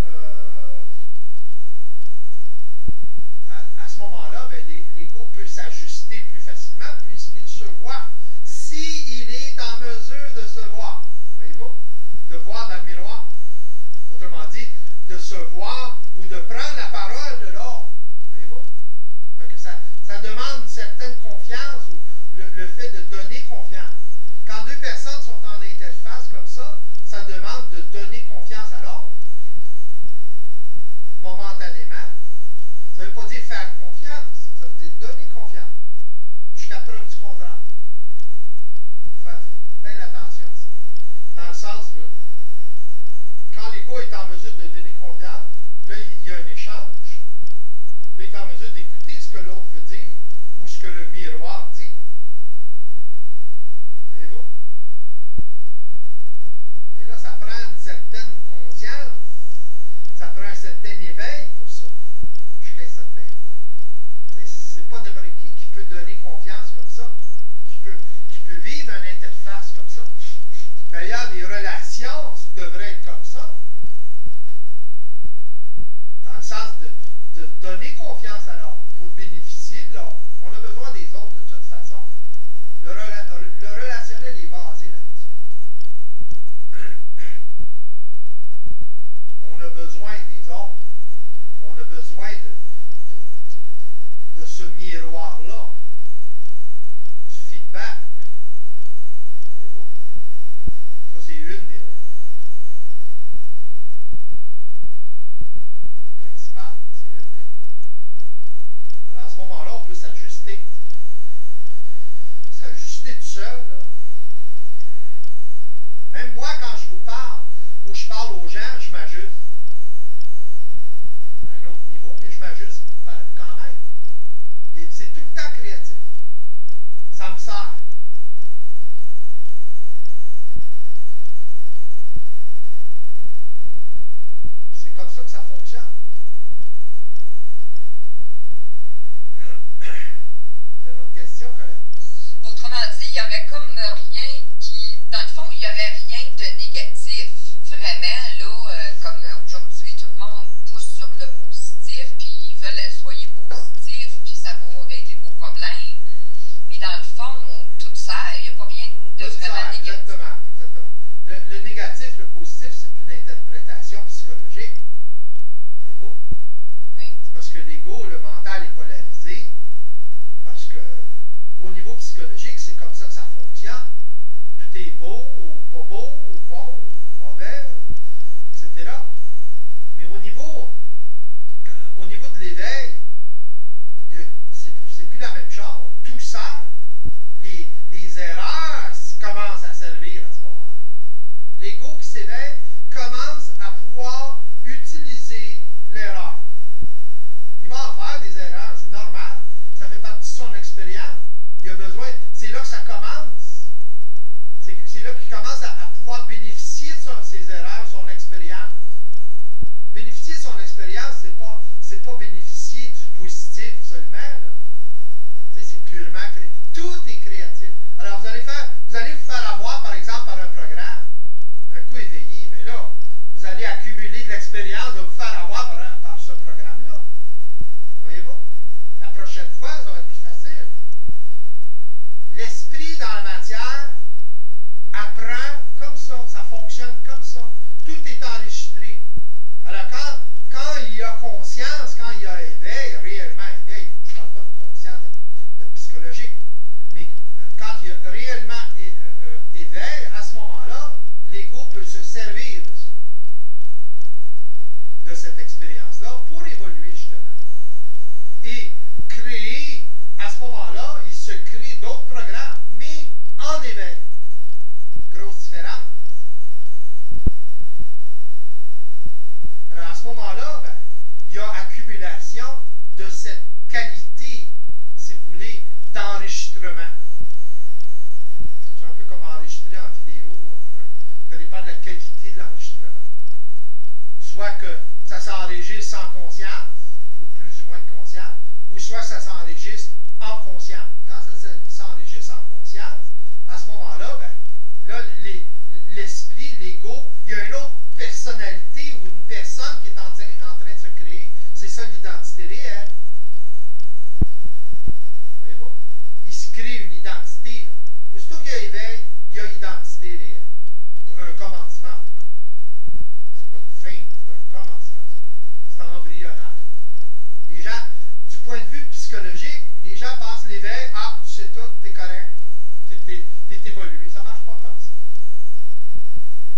à ce moment-là, ben, l'ego peut s'ajuster plus facilement puisqu'il se voit. S'il est en mesure de se voir, voyez-vous, de voir dans le miroir. Autrement dit, de se voir ou de prendre la parole de l'autre. Voyez-vous? Fait que ça demande une certaine confiance ou le fait de donner confiance. Quand deux personnes sont en interface comme ça demande de donner confiance à l'autre. Momentanément. Ça ne veut pas dire faire confiance. Ça veut dire donner confiance. Jusqu'à preuve du contraire. Il faut faire bien attention à ça. Dans le sens, là, quand l'ego est en mesure de donner confiance, là, il y a un échange. Là, il est en mesure d'écouter ce que l'autre veut dire ou ce que le miroir dit. Voyez-vous? Mais là, ça prend une certaine conscience. Ça prend un certain éveil pour ça. Jusqu'à un certain point. C'est pas n'importe qui peut donner confiance comme ça. Qui peut vivre une interface comme ça. D'ailleurs, les relations devraient être comme ça. Dans le sens de donner confiance à l'autre pour bénéficier de l'autre. On a besoin des autres de toute façon. Le relationnel est basé là-dessus. On a besoin des autres. On a besoin de ce miroir-là. Du feedback. Voyez-vous? Ça, c'est une des principales. C'est une des. Alors, à ce moment-là, on peut s'ajuster. S'ajuster tout seul, là. moi, quand je vous parle, ou je parle aux gens, je m'ajuste. À un autre niveau, mais je m'ajuste quand même. C'est tout le temps créatif. Ça me sert. C'est comme ça que ça fonctionne. C'est une autre question, Colette. Autrement dit, il n'y aurait comme rien qui... Dans le fond, il n'y aurait rien de négatif. Vraiment, là, comme aujourd'hui, tout le monde pousse sur le positif, puis ils veulent soyez positif, puis ça va régler vos problèmes. Mais dans le fond, tout ça, il n'y a pas rien de vraiment négatif. Exactement, exactement. Le négatif, le positif, c'est une interprétation psychologique. Voyez-vous? Oui. C'est parce que l'ego, le mental est polarisé. Parce que au niveau psychologique, c'est comme ça que ça fonctionne. Tout est beau, ou pas beau, ou bon, ou mauvais, etc. Mais au niveau de l'éveil, c'est plus la même chose. Tout ça, les erreurs commencent à servir à ce moment-là. L'ego qui s'éveille commence à pouvoir utiliser l'erreur. Il va en faire des erreurs, c'est normal. Ça fait partie de son expérience. Il a besoin. C'est là que ça commence. C'est là qu'il commence à pouvoir bénéficier de ses erreurs, son expérience. Bénéficier de son expérience, c'est pas bénéficier du positif seulement. C'est purement créatif. Tout est créatif. Alors, vous allez vous faire avoir, par exemple, par un programme. Un coup éveillé, bien là, vous allez accumuler de l'expérience de vous faire avoir par ce programme-là. Voyez-vous? La prochaine fois, ça va être plus facile. L'esprit dans la matière apprend comme ça fonctionne comme ça. Tout est enregistré. Alors, quand il y a conscience, quand il y a éveil, réellement éveil, je ne parle pas de conscience de psychologique, mais quand il y a réellement éveil, à ce moment-là, l'ego peut se servir de cette expérience-là pour évoluer justement. Et créer, à ce moment-là, il se crée d'autres programmes, mais en éveil. Grosse différence. Alors à ce moment-là, ben, il y a accumulation de cette qualité, si vous voulez, d'enregistrement. C'est un peu comme enregistrer en vidéo. Ça dépend de la qualité de l'enregistrement. Soit que ça s'enregistre sans conscience, ou plus ou moins de conscience, ou soit ça s'enregistre en conscience. Quand ça s'enregistre en conscience, à ce moment-là, ben, là, l'esprit, l'ego, il y a une autre personnalité ou une personne qui est en train de se créer. C'est ça l'identité réelle. Voyez-vous? Il se crée une identité. Là. Aussitôt qu'il y a éveil, il y a identité réelle. Un commencement, en tout cas. C'est pas une fin, c'est un commencement. C'est embryonnaire. Les gens, du point de vue psychologique, les gens pensent l'éveil, ah, tu sais tout, t'es correct, t'es évolué. Ça marche pas comme ça.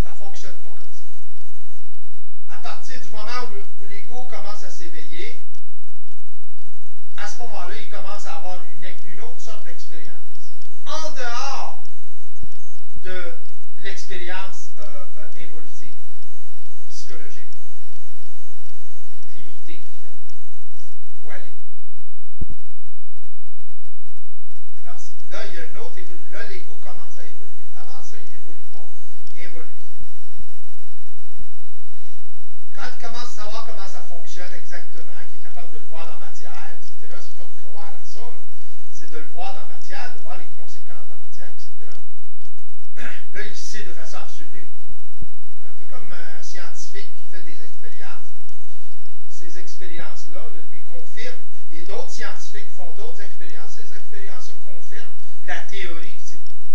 Ça fonctionne pas comme ça. À partir du moment où l'ego commence à s'éveiller, à ce moment-là, il commence à avoir une autre sorte d'expérience. En dehors de l'expérience évolutive, psychologique. Limitée, finalement. Voilée. Alors, là, il y a une autre évolution. Là, l'ego commence à évoluer. Avant ça, il n'évolue pas. Il évolue. Quand il commence à savoir comment ça fonctionne exactement, qu'il est capable de le voir dans la matière, etc., c'est pas de croire à ça, c'est de le voir dans la matière, de voir les conséquences de la matière, etc. Là, il sait de façon absolue. Un peu comme un scientifique qui fait des expériences. Ces expériences-là lui confirment. Et d'autres scientifiques font d'autres expériences. Ces expériences-là confirment la théorie, si vous voulez.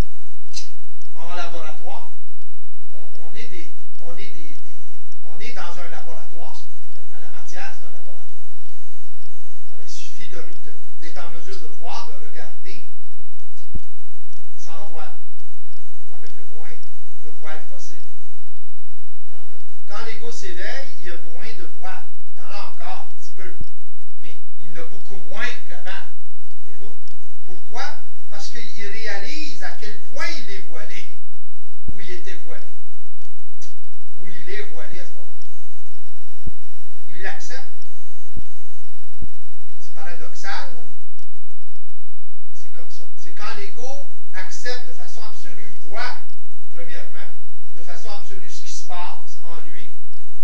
En laboratoire, on est dans un laboratoire. Finalement, la matière, c'est un laboratoire. Alors, il suffit d'être en mesure de voir, de regarder, sans voile, ou avec le moins de voile possible. Alors, quand l'ego s'éveille, il y a moins de voile. Il y en a encore un petit peu, mais il y en a beaucoup moins qu'avant. Voyez-vous? Pourquoi? Parce qu'il réalise à quel point il est voilé, ou il était voilé. paradoxal, là. C'est comme ça. C'est quand l'ego accepte de façon absolue, voit, premièrement, de façon absolue ce qui se passe en lui,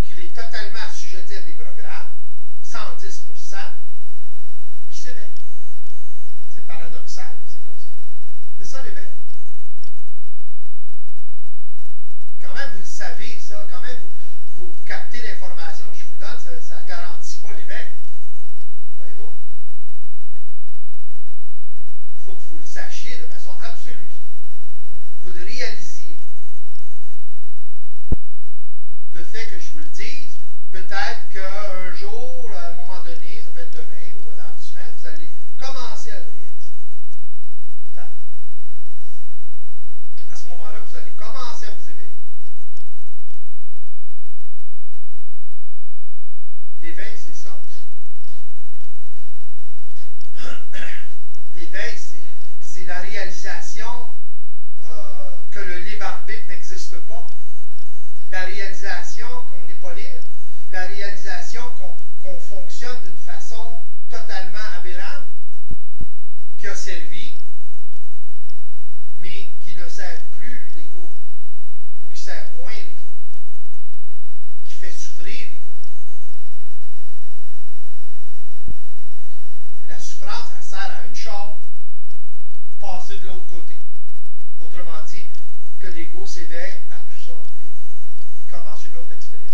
qu'il est totalement assujetti à des programmes, 110%, qui s'éveille. C'est paradoxal, mais c'est comme ça. C'est ça l'éveil. Quand même, vous le savez, ça, quand même, vous captez l'information que je vous donne, ça ne garantit pas l'éveil. Voyez-vous? Il faut que vous le sachiez de façon absolue. Vous le réalisiez. Le fait que je vous le dise, peut-être qu'un jour, à un moment donné, ça peut être demain ou dans une semaine, vous allez commencer à le réaliser. Peut-être. À ce moment-là, vous allez commencer à vous éveiller. L'éveil, c'est ça. L'éveil, c'est la réalisation que le libre arbitre n'existe pas. La réalisation qu'on n'est pas libre. La réalisation qu'on fonctionne d'une façon totalement aberrante, qui a servi, mais qui ne sert plus l'ego, ou qui sert moins l'ego, qui fait souffrir l'ego. La souffrance, elle sert à une chose, passer de l'autre côté. Autrement dit, que l'ego s'éveille à tout ça et commence une autre expérience.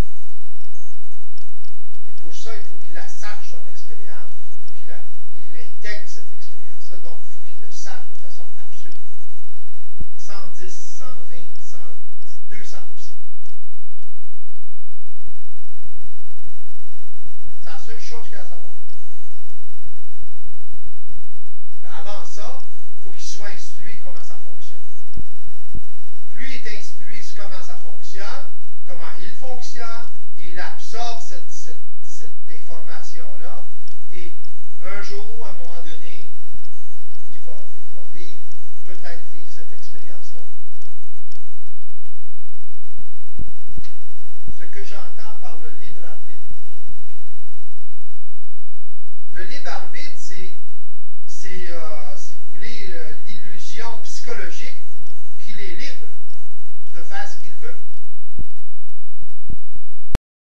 Et pour ça, il faut qu'il la sache, son expérience, il faut qu'il intègre cette expérience-là, donc il faut qu'il le sache de façon absolue. 110, 120, 100, 200%. C'est la seule chose qu'il y a à savoir. Mais avant ça, il faut qu'il soit instruit comment ça fonctionne. Plus il est instruit sur comment ça fonctionne, comment il fonctionne, il absorbe cette information-là, et un jour, à un